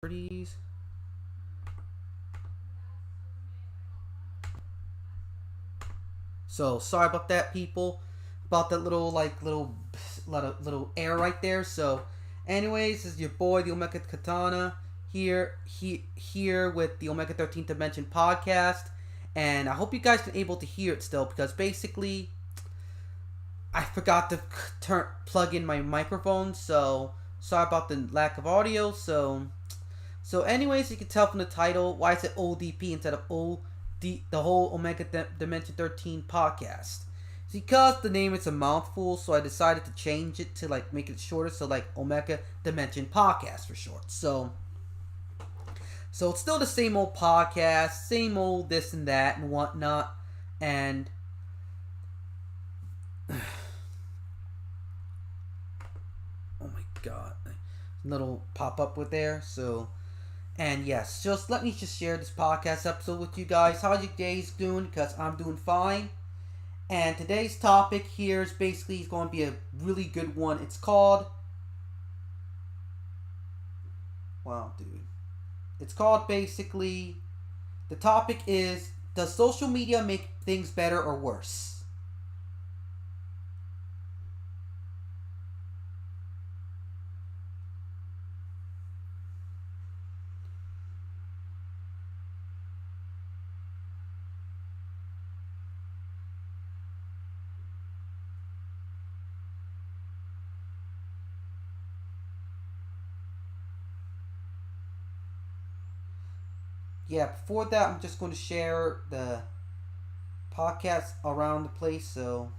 Properties. So sorry about that, people. About that little air right there. So, anyways, this is your boy, the Omega Katana, here with the Omega 13th Dimension podcast, and I hope you guys can able to hear it still because basically I forgot to plug in my microphone. So sorry about the lack of audio. So, anyways, you can tell from the title why is it ODP instead of the whole Omega Dimension 13 podcast. It's because the name is a mouthful, so I decided to change it to make it shorter, so Omega Dimension Podcast for short. So it's still the same old podcast, same old this and that and whatnot, and oh my god, little pop up with there. So. And yes, just let me just share this podcast episode with you guys. How's your days doing? Because I'm doing fine. And today's topic here is basically going to be a really good one. It's called... Wow, dude. It's called basically... The topic is, does social media make things better or worse? Yeah, before that, I'm just going to share the podcast around the place, so...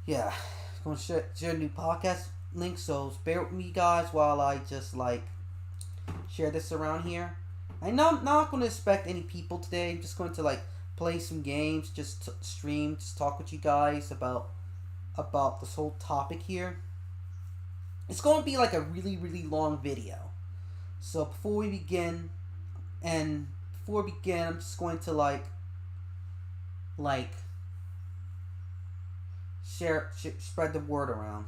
Yeah, I'm going to share a new podcast link, so bear with me, guys, while I just, share this around here. I'm not going to expect any people today. I'm just going to, play some games, just stream, just talk with you guys about this whole topic here. It's going to be like a really, really long video. So before we begin, I'm just going to like spread the word around.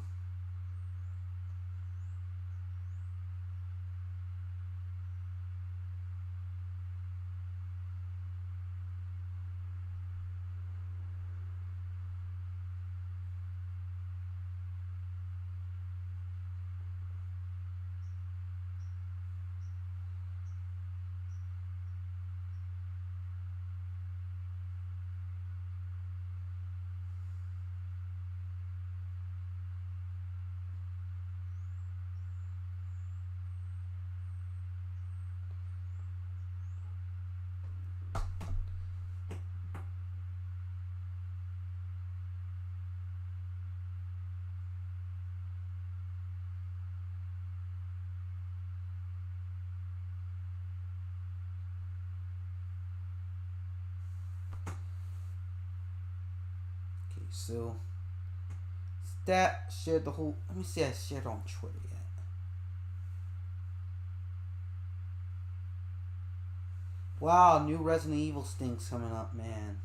Okay, so that shared the whole. Let me see. I shared on Twitter yet. Wow, new Resident Evil stinks coming up, man.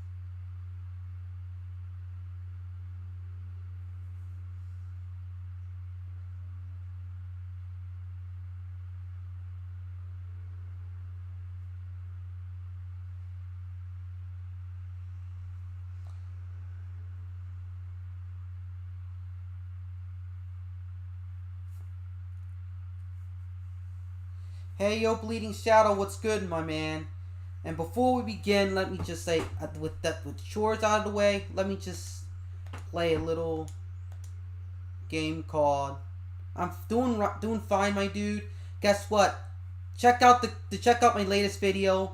Hey, yo, Bleeding Shadow, what's good, my man? And before we begin, let me just say, with chores out of the way, let me just play a little game called. I'm doing fine, my dude. Guess what? Check out my latest video,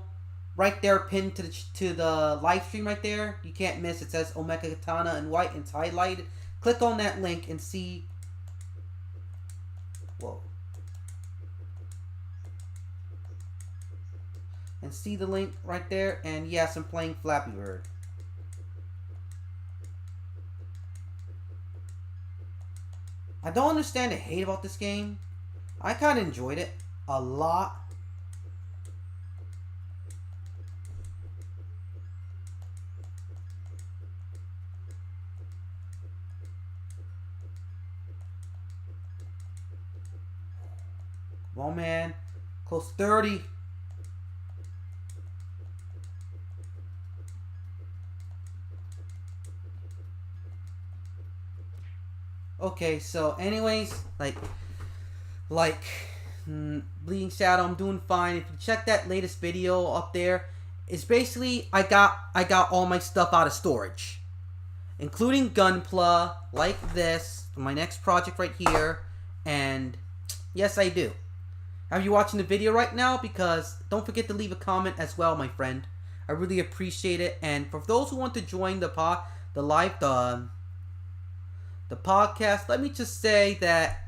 right there, pinned to the live stream right there. You can't miss. It says Omega Katana in white and it's highlighted. Click on that link and see. Whoa. And see the link right there. And yes, I'm playing Flappy Bird. I don't understand the hate about this game. I kind of enjoyed it a lot. Come on, man. Close to 30. Okay, so anyways, like Bleeding Shadow, I'm doing fine. If you check that latest video up there, it's basically I got all my stuff out of storage, including Gunpla, like this, my next project right here, and yes, I do. Are you watching the video right now? Because don't forget to leave a comment as well, my friend. I really appreciate it. And for those who want to join the podcast, let me just say that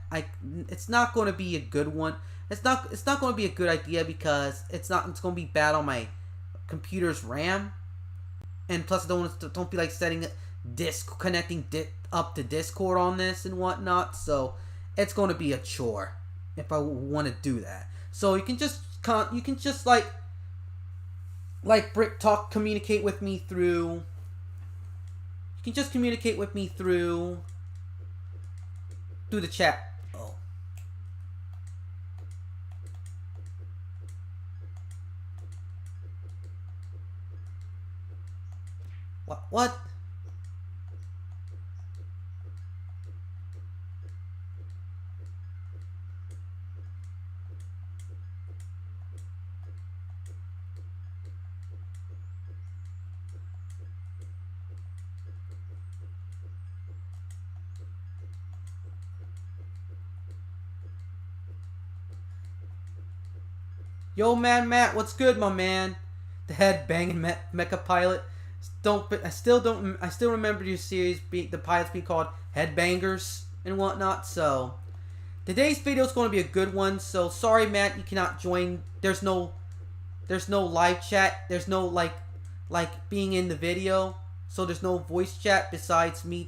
it's not going to be a good one. It's not going to be a good idea because it's going to be bad on my computer's RAM, and plus I don't feel like setting connecting up to Discord on this and whatnot. So it's going to be a chore if I want to do that. So you can just Brick Talk communicate with me through. You can just communicate with me through the chat. Oh. What? Yo, man, Matt, what's good, my man? The head banging mecha pilot. I still remember your series, the pilots being called Headbangers and whatnot. So today's video is going to be a good one. So sorry, Matt, you cannot join. There's no live chat. There's no like being in the video. So there's no voice chat besides me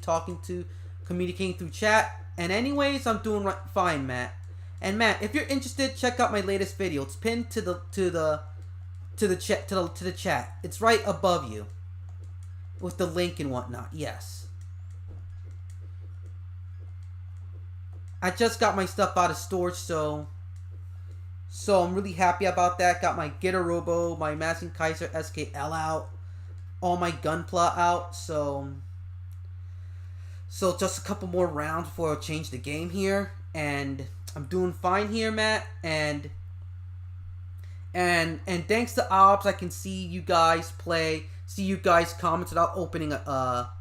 communicating through chat. And anyways, I'm doing fine, Matt. And Matt, if you're interested, check out my latest video. It's pinned to the chat. It's right above you, with the link and whatnot. Yes. I just got my stuff out of storage, so I'm really happy about that. Got my Gitarobo, my Massing Kaiser SKL out, all my Gunpla out. So just a couple more rounds before I change the game here, and I'm doing fine here, Matt, and thanks to Ops, I can see you guys comment without opening a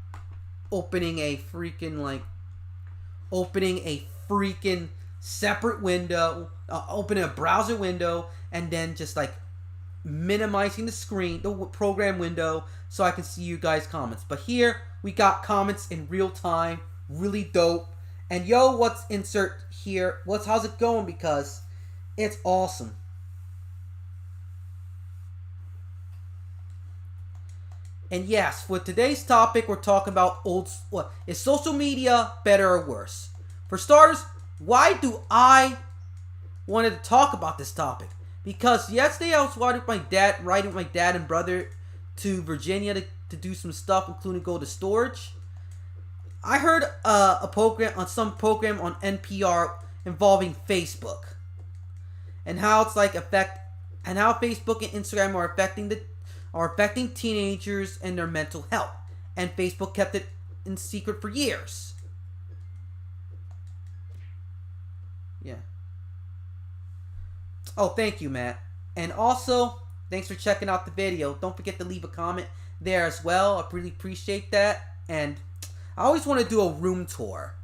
freaking separate window, opening a browser window, and then just like minimizing the program window, so I can see you guys' comments. But here we got comments in real time, really dope. And yo, what's insert here? How's it going? Because it's awesome. And yes, for today's topic, we're talking about is social media better or worse? For starters, why do I wanted to talk about this topic? Because yesterday I was riding with my dad and brother to Virginia to do some stuff, including go to storage. I heard some program on NPR involving Facebook, and how it's like and how Facebook and Instagram are affecting teenagers and their mental health, and Facebook kept it in secret for years. Yeah. Oh, thank you, Matt, and also thanks for checking out the video. Don't forget to leave a comment there as well. I really appreciate that. And I always want to do a room tour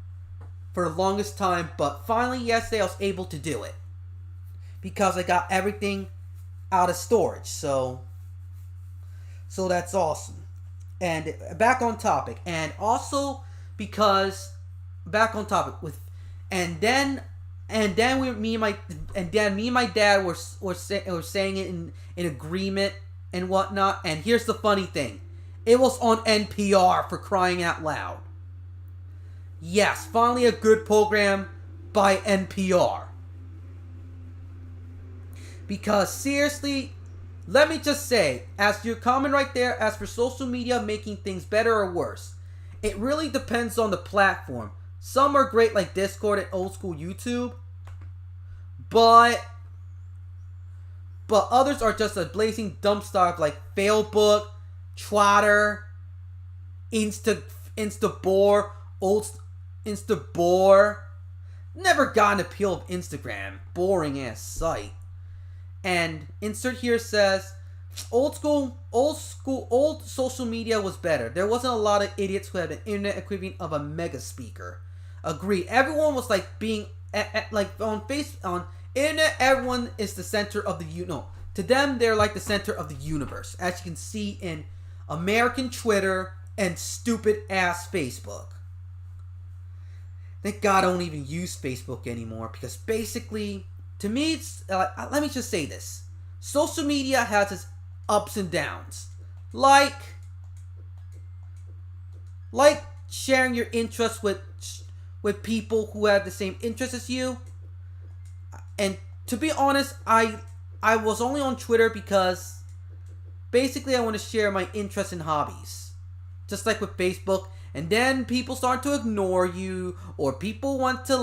for the longest time, but finally yesterday I was able to do it because I got everything out of storage. So that's awesome. And back on topic, and also because back on topic with, and then me and my dad were saying it in agreement and whatnot. And here's the funny thing. It was on NPR, for crying out loud. Yes, finally a good program by NPR. Because seriously, let me just say, as your comment right there, as for social media making things better or worse, it really depends on the platform. Some are great like Discord and old school YouTube, but others are just a blazing dumpster of like Facebook, Twitter, Instabore, old Instabore. Never got an appeal of Instagram. Boring ass site. And insert here says old social media was better. There wasn't a lot of idiots who had an internet equivalent of a mega speaker. Agreed. Everyone was like being like on internet. Everyone is the center of the to them they're like the center of the universe, as you can see in American Twitter and stupid ass Facebook. Thank God I don't even use Facebook anymore, because basically, to me, it's let me just say this: social media has its ups and downs, like sharing your interests with people who have the same interests as you. And to be honest, I was only on Twitter because basically I want to share my interests and hobbies, just like with Facebook. And then people start to ignore you, or people want to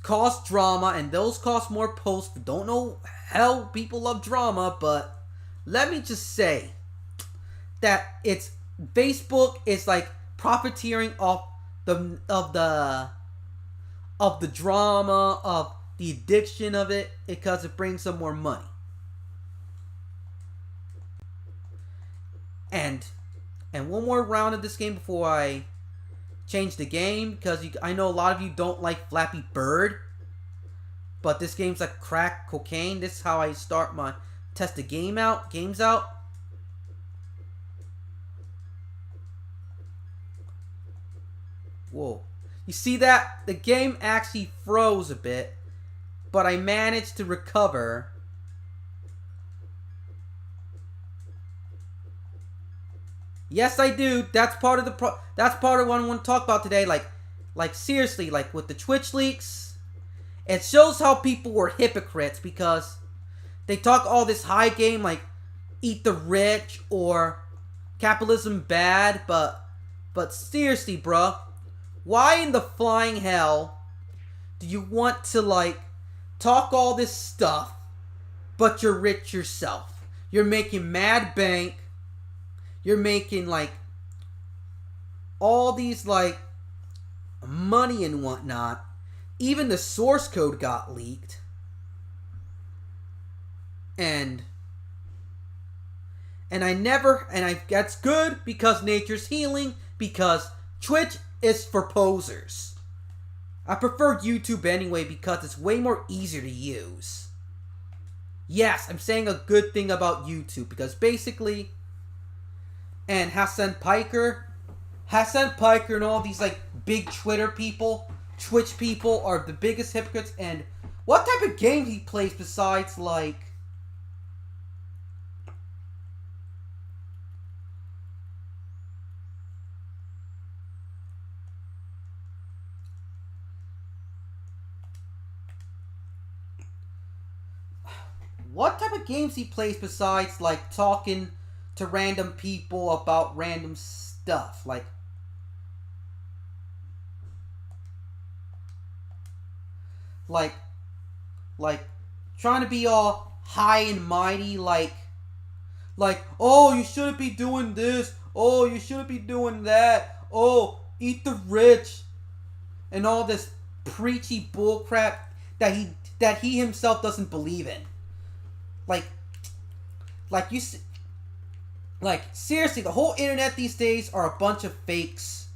cause drama, and those cause more posts. Don't know how people love drama, but let me just say that Facebook is like profiteering off of the drama, of the addiction of it, because it brings them more money. And one more round of this game before I change the game, because I know a lot of you don't like Flappy Bird, but this game's like crack cocaine. This is how I start my test the games out. Whoa. You see that? The game actually froze a bit, but I managed to recover. Yes, I do. That's part of that's part of what I want to talk about today. Like seriously, like with the Twitch leaks, it shows how people were hypocrites, because they talk all this high game like eat the rich or capitalism bad, but seriously, bruh, why in the flying hell do you want to like talk all this stuff, but you're rich yourself? You're making mad bank. You're making like all these like money and whatnot. Even the source code got leaked. And that's good, because nature's healing, because Twitch is for posers. I prefer YouTube anyway, because it's way more easier to use. Yes, I'm saying a good thing about YouTube, because basically, and Hassan Piker and all these like big Twitch people are the biggest hypocrites. And what type of game he plays besides like talking to random people about random stuff, like trying to be all high and mighty, like oh, you shouldn't be doing this, oh, you shouldn't be doing that, oh, eat the rich, and all this preachy bullcrap that he himself doesn't believe in. Seriously, the whole internet these days are a bunch of fakes.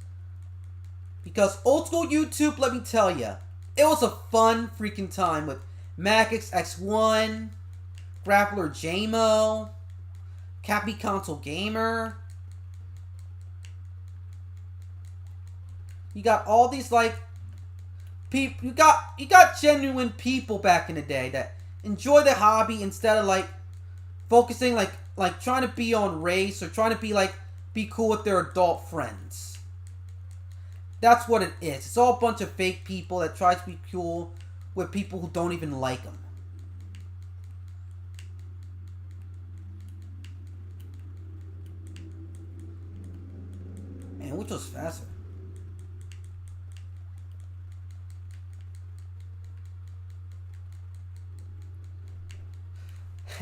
Because old school YouTube, let me tell ya, it was a fun freaking time with Magix X1, Grappler JMO, Cappy Console Gamer. You got all these like people. You got genuine people back in the day that enjoy the hobby instead of like focusing like trying to be on race, or trying to be cool with their adult friends. That's what it is. It's all a bunch of fake people that try to be cool with people who don't even like them. And which was faster?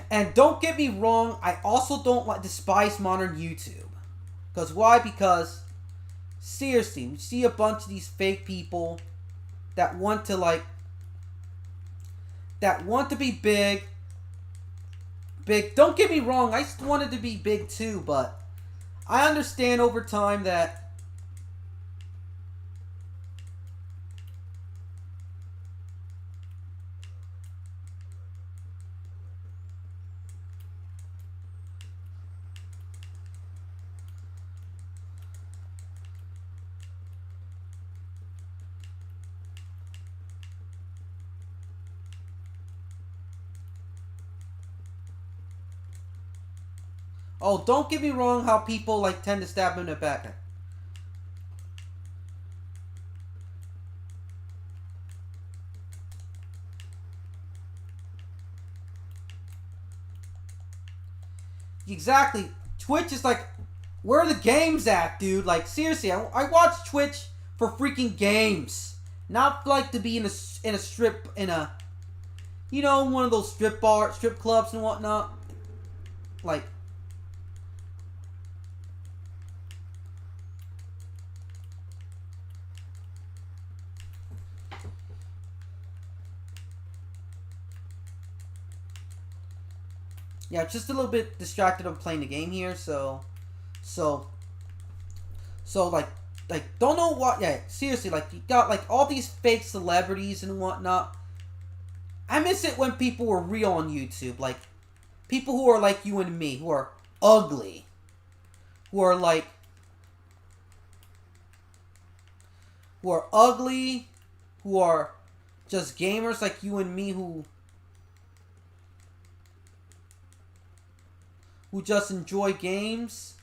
And don't get me wrong, I also don't like despise modern YouTube. Because why? Because seriously, we see a bunch of these fake people that want to be big. Big. Don't get me wrong, I wanted to be big too, but I understand over time that oh, don't get me wrong how people like tend to stab him in the back. Exactly. Twitch is like, where are the games at, dude? Like, seriously, I watch Twitch for freaking games. Not like to be in a strip, one of those strip clubs and whatnot. Like, yeah, just a little bit distracted on playing the game here, so, like, don't know what, yeah, seriously, like, you got, like, all these fake celebrities and whatnot. I miss it when people were real on YouTube, like, people who are like you and me, who are ugly, who are, like, who are ugly, who are just gamers like you and me, who just enjoy games.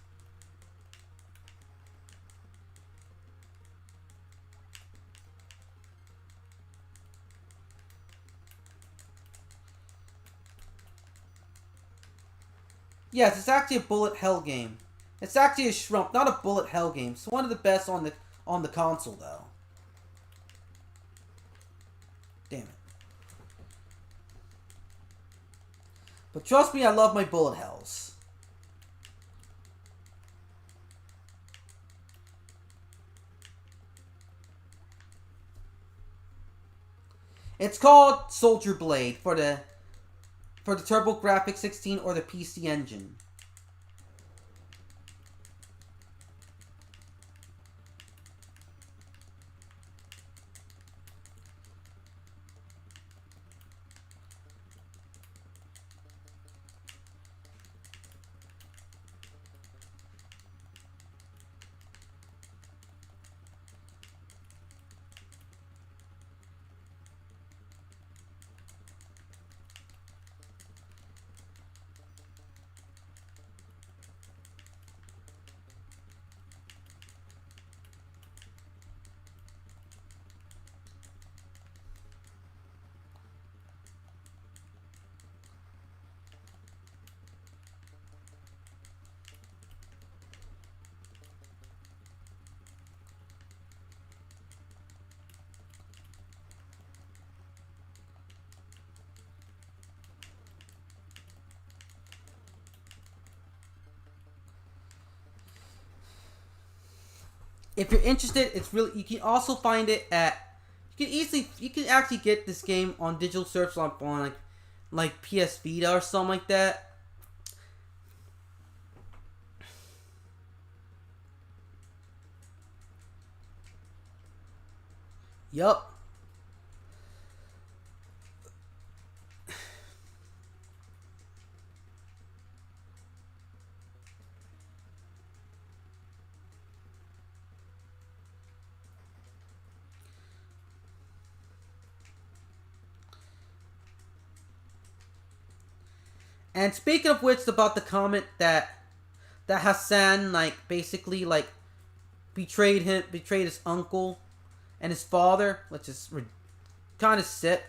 Yes, it's actually a bullet hell game. It's actually a shrump, not a bullet hell game. It's one of the best on the console though. Damn it. But trust me, I love my bullet hells. It's called Soldier Blade for the TurboGrafx 16 or the PC Engine. If you're interested, it's really, you can also find it at, you can actually get this game on digital search on like PS Vita or something like that. Yup. And speaking of which, about the comment that Hassan like basically like betrayed his uncle and his father, which is kind of sick.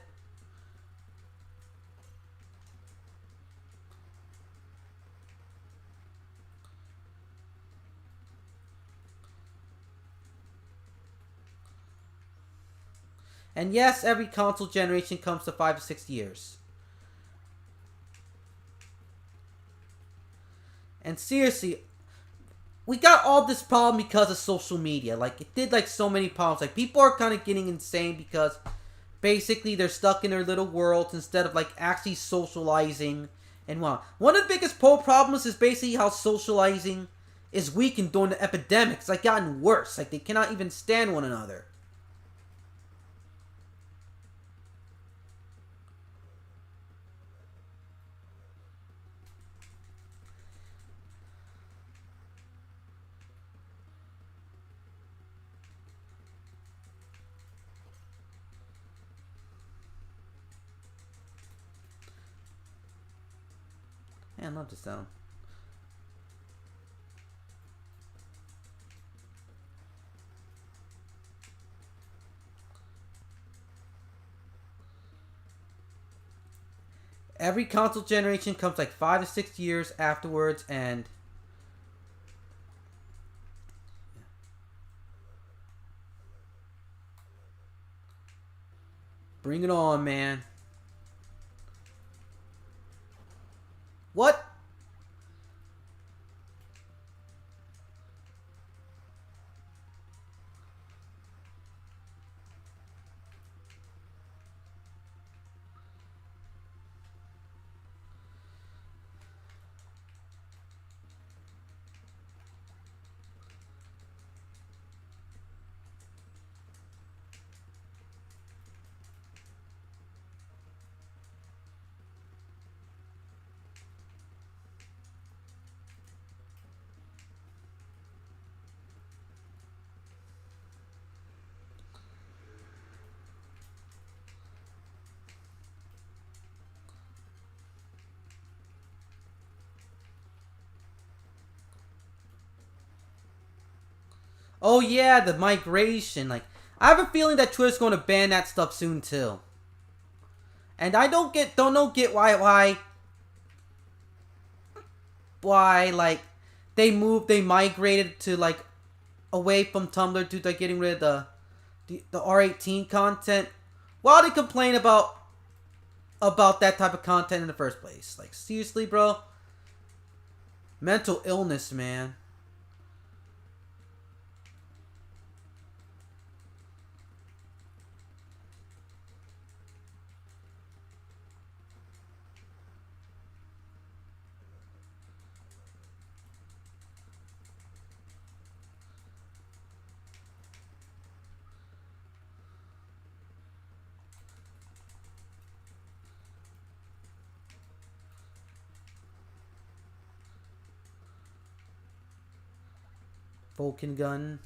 And yes, every console generation comes to 5 to 6 years. And seriously, we got all this problem because of social media. Like, it did, like, so many problems. Like, people are kind of getting insane because basically they're stuck in their little worlds instead of, like, actually socializing. And well, one of the biggest problems is basically how socializing is weakened during the epidemic. It's, like, gotten worse. Like, they cannot even stand one another. Man, I love this sound. Every console generation comes like 5 to 6 years afterwards, and bring it on, man. What? Oh yeah, the migration. Like, I have a feeling that Twitter's going to ban that stuff soon too. And I don't get why like they migrated to like away from Tumblr to like getting rid of the R18 content. While they complain about that type of content in the first place. Like, seriously, bro. Mental illness, man. Vulcan gun.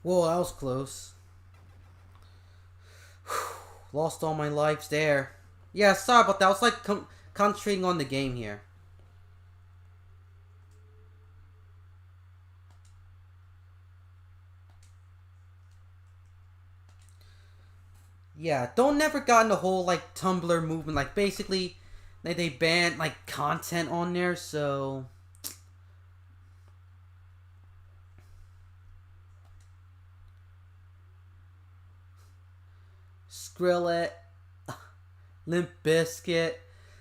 Whoa, that was close. Lost all my lives there. Yeah, sorry about that. I was like concentrating on the game here. Yeah, don't never got in the whole like Tumblr movement. Like basically, they banned like content on there. So Skrillet, Limp Bizkit.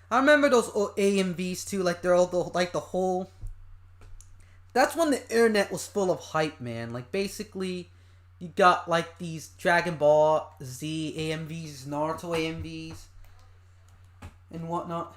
I remember those AMVs too. Like they're all the whole. That's when the internet was full of hype, man. Like basically, you got like these Dragon Ball Z AMVs, Naruto AMVs, and whatnot.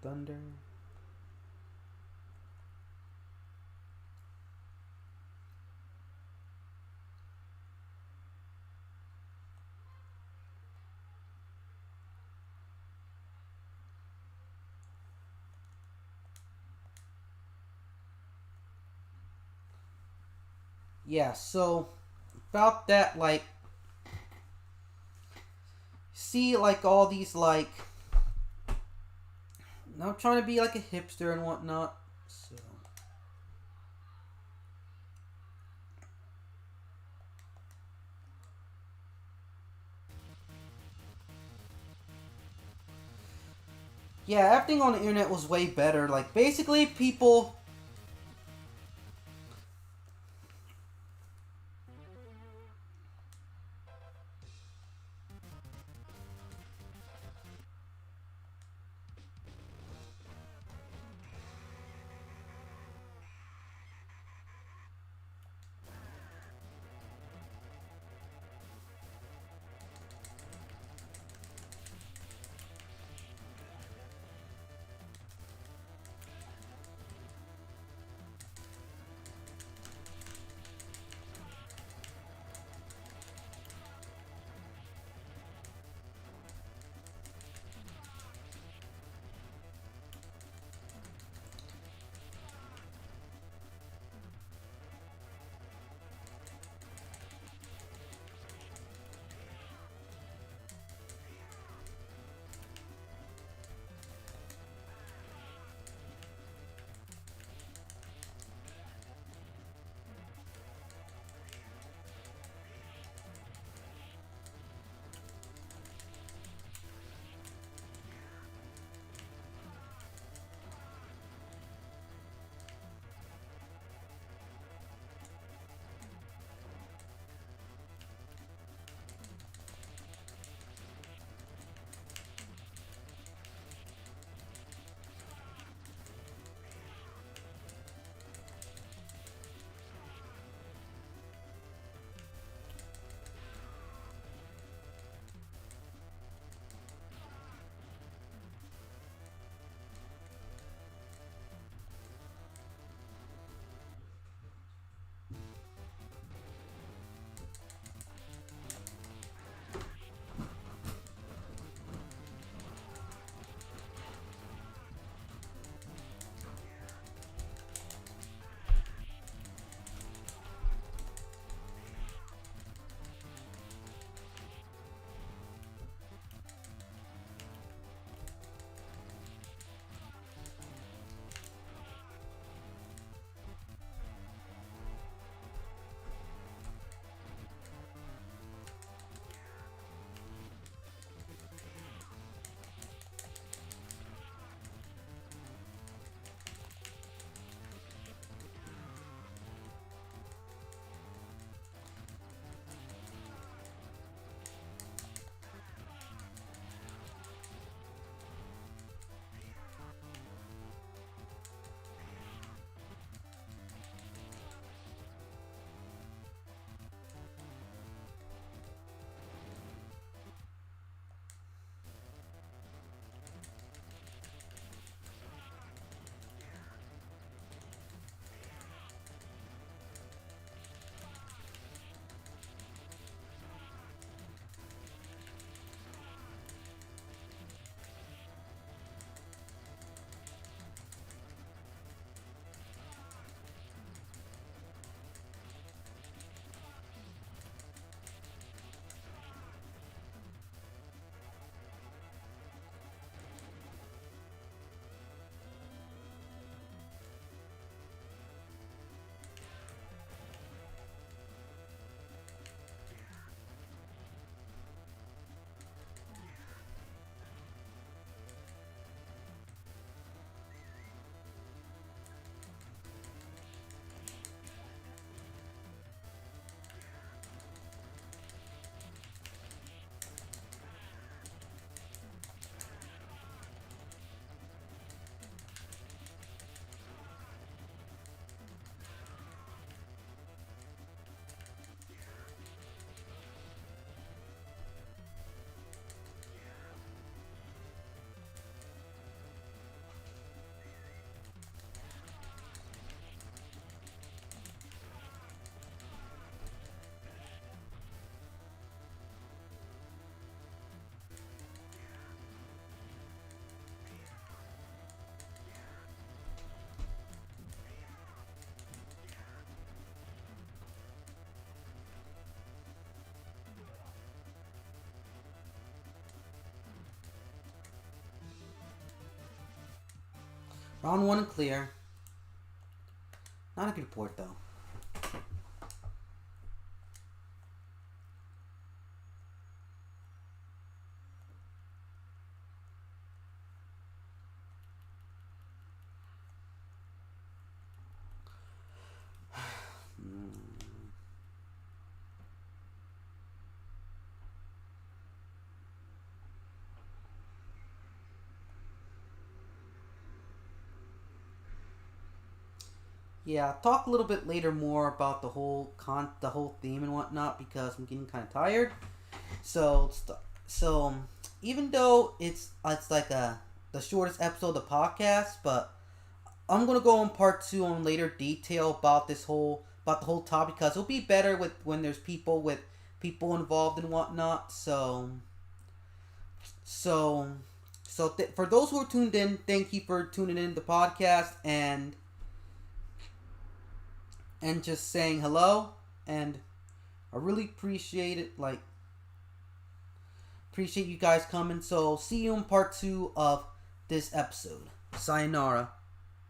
Thunder. Yeah, so about that, like, see, like, all these, like, I'm trying to be like a hipster and whatnot, so. Yeah, everything on the internet was way better. Like, basically, people. Round 1 and clear. Not a good port though. Yeah, I'll talk a little bit later more about the whole theme and whatnot because I'm getting kind of tired. So even though it's like the shortest episode of the podcast, but I'm gonna go on part 2 on later detail about the whole topic because it'll be better with when there's people involved and whatnot. For those who are tuned in, thank you for tuning in to the podcast and just saying hello, and I really appreciate it. Appreciate you guys coming. So see you in part 2 of this episode. Sayonara.